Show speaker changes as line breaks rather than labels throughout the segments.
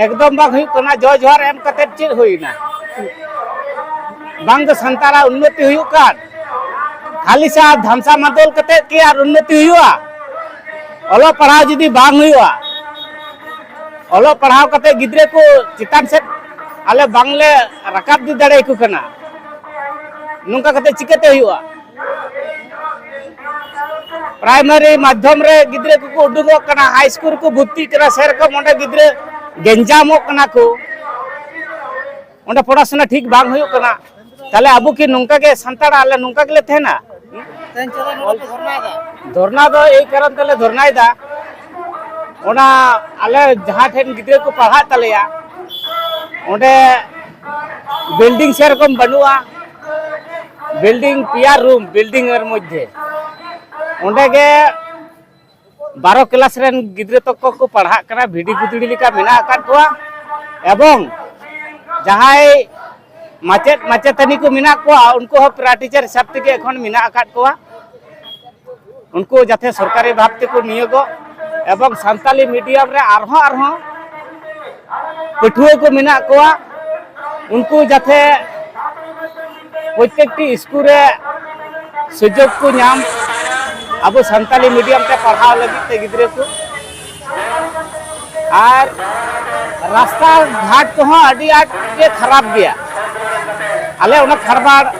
एकदम बाग हुई कना जय जोहार एम कते चेद हुईना बांग संतारा उन्नति हुई कान खाली सा धमसा मादल कते के आर उन्नति हुआ ओलो पढ़ाव जुदी बांग हुआ ओलो पढ़ाव कते गिद्रे को चितान से आले बांगले रकाब दी दड़े को कना नुका कते चिकते हुआ प्राइमरी माध्यम रे गिद्रे को उडुगो कना हाई स्कूल को भर्ती करा सेर को मोंडे गिद्रे गेंजामो कना को ओंडे पढ़ाशुना ठीक बांग हुई कना ताले अबु की नुका के संताड़ आले नुका के थे ना धरना दो ए कारण तले धरनाय दा ओना आले जहां ठेन गिद्रे को पढ़ा तलेया ओंडे बिल्डिंग सेर को बनुआ बिल्डिंग पिया रूम बिल्डिंग एर मध्य ओंडे के 12 क्लास रेन गिद्रे तक को पढ़ा कना भिडी गुदड़ी लिका मेना आकात कोआ एवं जहाय माचेत माचेतनी को मेना कोआ उनको हो प्रा टीचर हिसाब ते एखन मेना आकात कोआ उनको जाते सरकारी भाव ते को नियोगो एवं संताली मीडियम रे आरहो पठुए को मेना कोआ उनको जाते प्रत्येकटी स्कूल रे सुजोग को नाम अब संताली मीडियम ते पढ़ाव लगी ते गिद्रे को और रास्ता घाट को अड़ी आट के खराब गया आले उना खरबार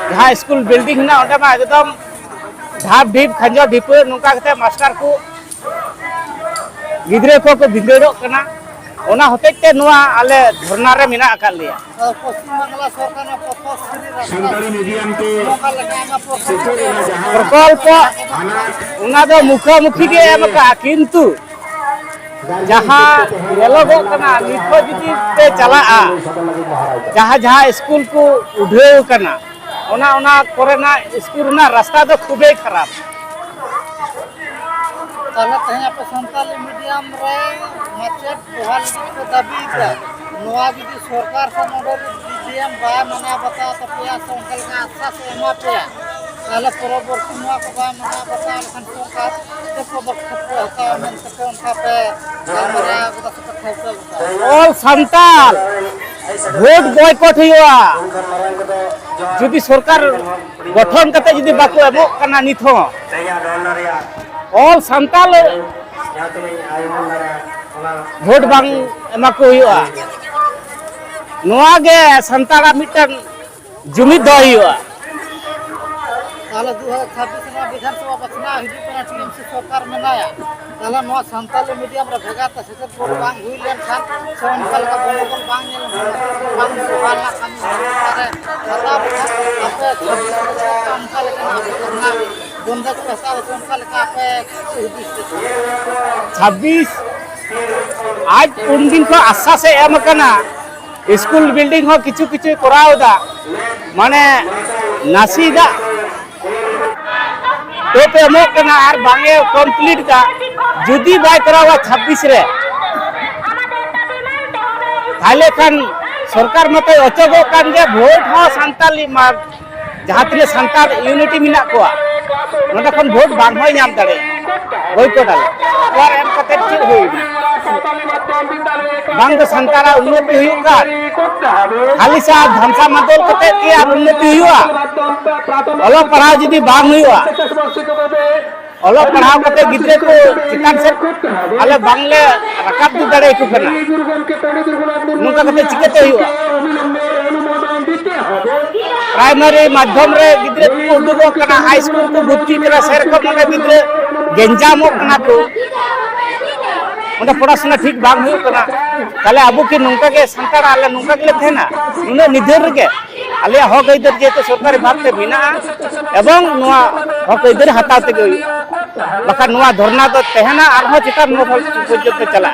जहां स्कूल बिल्डिंग ना ओंडे मा एकदम ढाप ढीप खंजो ढीपे नुका कते मास्टर को गिद्रे को भिंगड़ो कना ओना होते ते नुआ आले धरना रे मेना आका लिया पश्चिम बांग्ला सरकार ना संताली मीडियम के प्रकल्प उना दो मुखोमुखी के एमका किंतु जहां नेलोगो कना निखो जुदी ते चला जहां स्कूल को उठे कना ओना कोरेना स्कूल ना रास्ता दो खूबे खराब ताला तहे आप संताली मीडियम रे माचेत बहाल को दाबी का नोआ जुदी सरकार से नोडल डीएम बा मना बता तो पिया संकल का अच्छा से एमा पिया ताला परवर्ती नोआ को बा मना बता लखन सरकार ते पदक्षेप को हता मन से उनका पे हमरा को तो ऑल संताल वोट बॉयकॉट हुआ जुदी सरकार गठन कते जुदी बाको एमो कना निथो ऑल संताल वोट बांग एमा को हुआ नोआ गे संताला मिटन जुमिद दो हुआ ताला 2026 ना विधानसभा बचना हिजु कना टीएमसी सरकार मेनाया ताला नोआ संताली मीडियम रे भेगाता से बोल बांग हुई लेन खान संकल का बोल बांग बांग वाला काम करे खता आपे संकल का बंधक पैसा संकल का पे 26 आज उन दिन को आशा से एम कना स्कूल बिल्डिंग हो किछु किछु कराव दा माने नासी दा तो पे एमो कना आर बांगे कंप्लीट दा जुदी बाय करावा 26 रे थाले खान सरकार मते अचगो कान जे वोट हो संताली मा जहां तने संताल यूनिटी मिना कोआ नोडा खन वोट बांग होय नाम दाड़े होय को दाले और एम कते चेद होई बांग संतारा उन्नति हुआ खाली सा धमसा मादल कते के आर उन्नति हुआ ओलो पढ़ाव जुदी बांग हुआ ओलो पढ़ाव कते गिद्रे को चितान से आले बांगले रकाब दी दड़े को कना नुका कते चिकते हुआ प्राइमरी माध्यम रे गिद्रे को उडुगो कना हाई स्कूल को भर्ती करा सेर को मोंडे गिद्रे गेंजामो कना को ओंडे पढ़ाशुना ठीक बांग हुई कना ताले अबु की नुका के संताड़ आले नुका के थे ना उन्हें निधर के आले हक इधर जे तो सरकारी भाव ते बिना एवं नुआ हक इधर हटाते गई बका नुआ धरना तो तेहना आरहो चितान नो पर्यंत चला।